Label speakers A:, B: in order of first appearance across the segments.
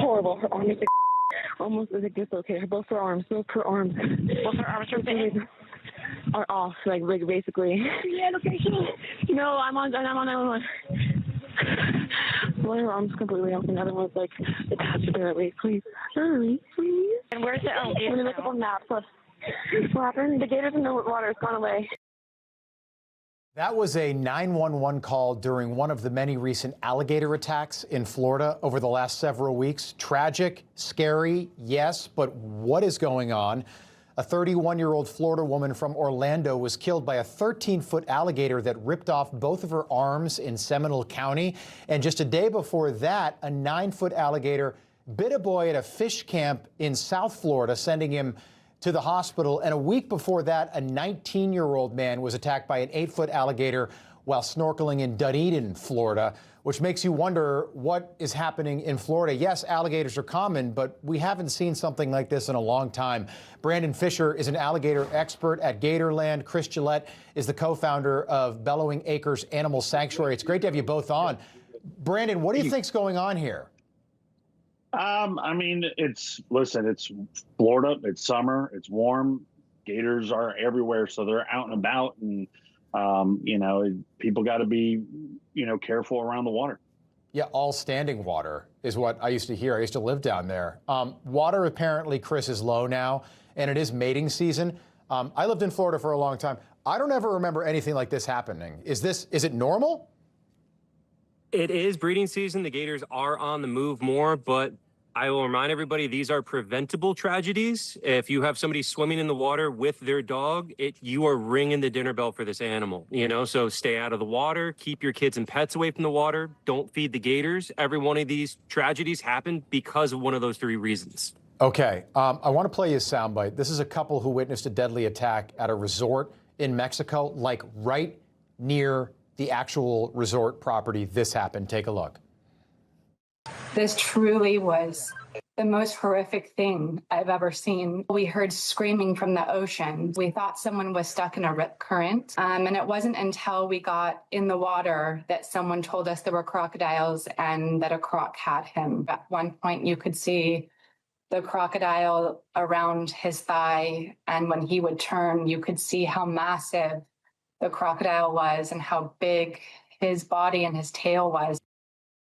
A: horrible. Her arm is like almost like dislocated. Both her arms. Both her arms are off. Like basically. Yeah, location. No, I'm on 911. One of her arms completely off, and the other one's like attached barely. Please, hurry, please. And where's the alligator? I'm gonna look up on maps. What happened? The gator's in the water. It's gone away.
B: That was a 911 call during one of the many recent alligator attacks in Florida over the last several weeks. Tragic, scary, yes, but what is going on? A 31-year-old Florida woman from Orlando was killed by a 13-foot alligator that ripped off both of her arms in Seminole County. And just a day before that, a 9-foot alligator bit a boy at a fish camp in South Florida, sending him to the hospital. And a week before that, a 19-year-old man was attacked by an 8-foot alligator while snorkeling in Dunedin, Florida, which makes you wonder what is happening in Florida. Yes, alligators are common, but we haven't seen something like this in a long time. Brandon Fisher is an alligator expert at Gatorland. Chris Gillette is the co-founder of Bellowing Acres Animal Sanctuary. It's great to have you both on. Brandon, what do you think's going on here?
C: I mean, it's Florida, it's summer, it's warm. Gators are everywhere, so they're out and about, and people got to be, careful around the water.
B: Yeah, all standing water is what I used to hear. I used to live down there. Water apparently, Chris, is low now, and it is mating season. I lived in Florida for a long time. I don't ever remember anything like this happening. Is it normal?
D: It is breeding season. The gators are on the move more, but I will remind everybody, these are preventable tragedies. If you have somebody swimming in the water with their dog, you are ringing the dinner bell for this animal, so stay out of the water, keep your kids and pets away from the water, don't feed the gators. Every one of these tragedies happened because of one of those 3 reasons.
B: Okay, I want to play you a soundbite. This is a couple who witnessed a deadly attack at a resort in Mexico, like right near the actual resort property this happened. Take a look.
E: This truly was the most horrific thing I've ever seen. We heard screaming from the ocean. We thought someone was stuck in a rip current. And it wasn't until we got in the water that someone told us there were crocodiles and that a croc had him. At one point, you could see the crocodile around his thigh. And when he would turn, you could see how massive the crocodile was and how big his body and his tail was.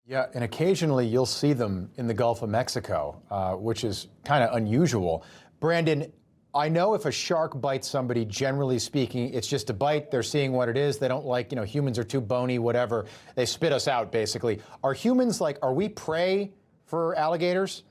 B: Yeah, and occasionally you'll see them in the Gulf of Mexico, which is kind of unusual. Brandon, I know if a shark bites somebody, generally speaking, it's just a bite. They're seeing what it is. They don't like, humans are too bony, whatever. They spit us out, basically. Are humans are we prey for alligators?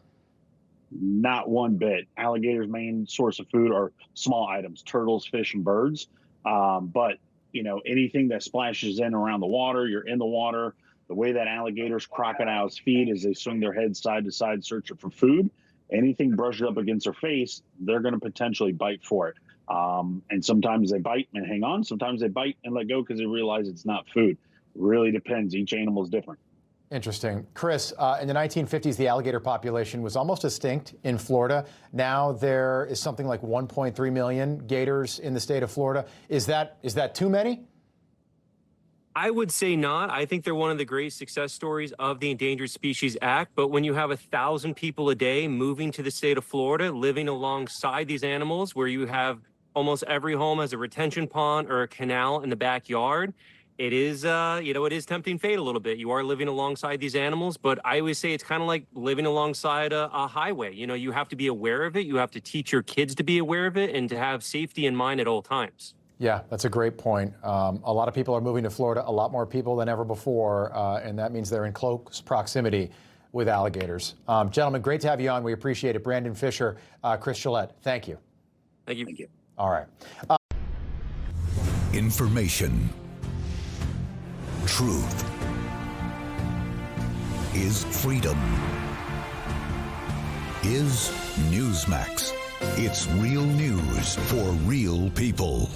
C: Not one bit. Alligators' main source of food are small items, turtles, fish, and birds. But, anything that splashes in around the water, you're in the water. The way that alligators, crocodiles feed is they swing their heads side to side searching for food. Anything brushed up against their face, they're going to potentially bite for it. And sometimes they bite and hang on. Sometimes they bite and let go because they realize it's not food. Really depends. Each animal is different.
B: Interesting. Chris, in the 1950s, the alligator population was almost extinct in Florida. Now there is something like 1.3 million gators in the state of Florida. Is that too many?
D: I would say not. I think they're one of the great success stories of the Endangered Species Act. But when you have 1,000 people a day moving to the state of Florida, living alongside these animals, where you have almost every home has a retention pond or a canal in the backyard, it is, it is tempting fate a little bit. You are living alongside these animals, but I always say it's kind of like living alongside a highway. You have to be aware of it. You have to teach your kids to be aware of it and to have safety in mind at all times.
B: Yeah, that's a great point. A lot of people are moving to Florida, a lot more people than ever before, and that means they're in close proximity with alligators. Gentlemen, great to have you on. We appreciate it. Brandon Fisher, Chris Gillette, thank you.
D: Thank you. Thank you.
B: All right.
F: Information. Truth is freedom. Is Newsmax. It's real news for real people.